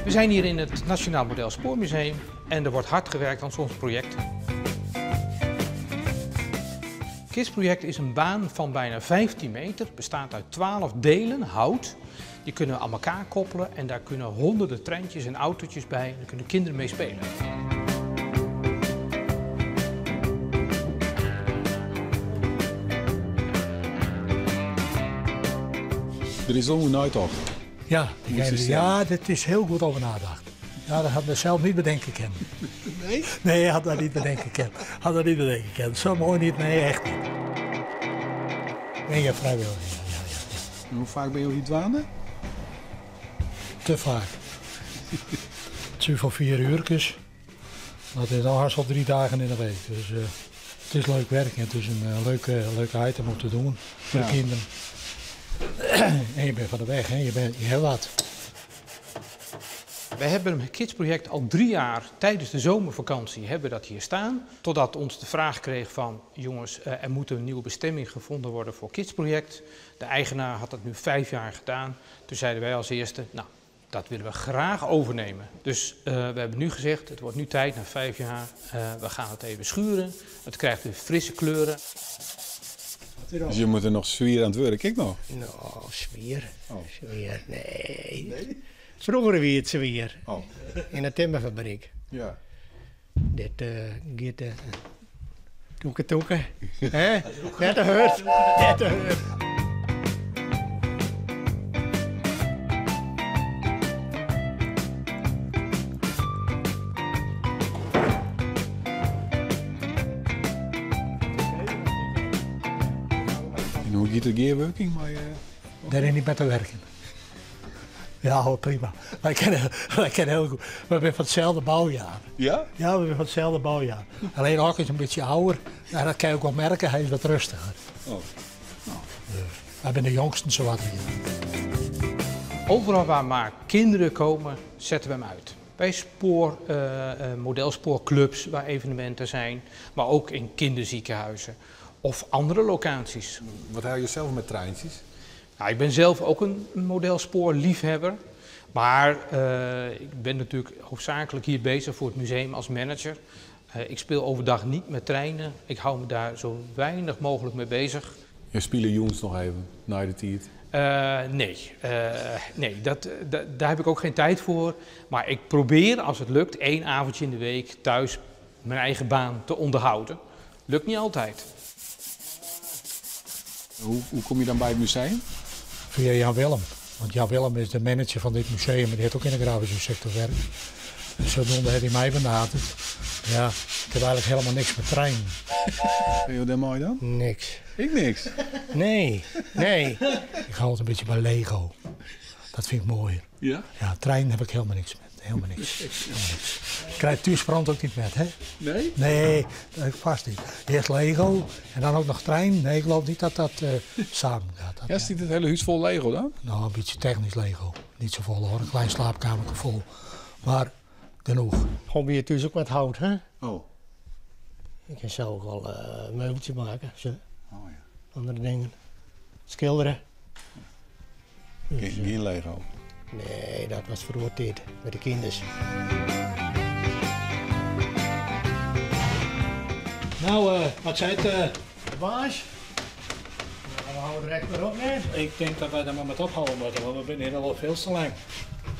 We zijn hier in het Nationaal Model Spoormuseum en er wordt hard gewerkt aan ons project. KISS-project is een baan van bijna 15 meter, bestaat uit 12 delen hout. Die kunnen we aan elkaar koppelen en daar kunnen honderden treintjes en autootjes bij en daar kunnen kinderen mee spelen. Er is al een uittocht. Ja, ja, dit is heel goed over nagedacht. Ja, dat had ik zelf niet bedenken kunnen. Nee? Nee, ik had dat niet bedenken kunnen. Zo mooi niet, nee, echt niet. Nee, ja, vrijwillig. Ja. En hoe vaak ben je op die dwanen? Te vaak. Het is voor 4 uurtjes. Dat is al haast al 3 dagen in de week. Dus het is leuk werk en het is een leuke item om te doen voor de kinderen. En je bent van de weg, hè? Je hebt wat. Wij hebben het KISS-project al 3 jaar tijdens de zomervakantie hebben we dat hier staan. Totdat ons de vraag kreeg van, jongens, er moet een nieuwe bestemming gevonden worden voor KISS-project. De eigenaar had dat nu 5 jaar gedaan. Toen zeiden wij als eerste, nou, dat willen we graag overnemen. Dus we hebben nu gezegd, het wordt nu tijd, na 5 jaar, we gaan het even schuren. Het krijgt weer frisse kleuren. Dus je moet er nog zwier aan het werk, kijk nog. Nou, zwier. Oh. Zwier, nee. Vroeger wie het zwier. Oh. In de timmerfabriek. Ja. Dit gaat toeken. Hè? Net een hurt. Net een hurt. En hoe gaat de gearworking? Daar is niet met te werken. Ja, hoor, prima. Wij kennen heel goed. We zijn van hetzelfde bouwjaar. Ja? Ja, we zijn van hetzelfde bouwjaar. Alleen ook is een beetje ouder. En dat kan je ook wel merken, hij is wat rustiger. Oh. Wij zijn de jongsten zo wat hier. Overal waar maar kinderen komen, zetten we hem uit. Bij modelspoorclubs waar evenementen zijn, maar ook in kinderziekenhuizen of andere locaties. Wat hou je zelf met treintjes? Nou, ik ben zelf ook een modelspoorliefhebber, maar ik ben natuurlijk hoofdzakelijk hier bezig voor het museum als manager. Ik speel overdag niet met treinen, ik hou me daar zo weinig mogelijk mee bezig. Je spelen jongens nog even, na de tijd? Nee, daar heb ik ook geen tijd voor. Maar ik probeer, als het lukt, 1 avondje in de week thuis mijn eigen baan te onderhouden. Lukt niet altijd. Hoe kom je dan bij het museum? Via Jan Willem. Want Jan Willem is de manager van dit museum en die heeft ook in de grafische sector werk. Dus zodoende heeft hij mij benaderd. Ja, ik heb eigenlijk helemaal niks met trein. Ben je daar mooi dan? Niks. Ik niks. Nee. Ik hou het een beetje bij Lego. Dat vind ik mooier. Ja? Ja, trein heb ik helemaal niks met. Helemaal niks. Ik krijg thuisbrand ook niet met, hè? Nee? Nee, dat heb ik vast niet. Eerst Lego en dan ook nog trein. Nee, ik geloof niet dat dat samen gaat. Ja, zit het hele huis vol Lego dan? Nou, een beetje technisch Lego. Niet zo vol hoor, een klein slaapkamertje vol. Maar genoeg. Gewoon weer thuis ook wat hout, hè? Oh. Ik kan zelf ook wel een meubeltje maken. Zo. Oh ja. Andere dingen. Schilderen. Dus, Geen Lego. nee, dat was vroeger tijd met de kinders. Nou, wat zei het? De baas? Nou, we houden direct weer op, nee? Ik denk dat wij daar maar met ophouden moeten, want we zijn hier al veel te lang.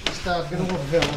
Er staat genoeg veel.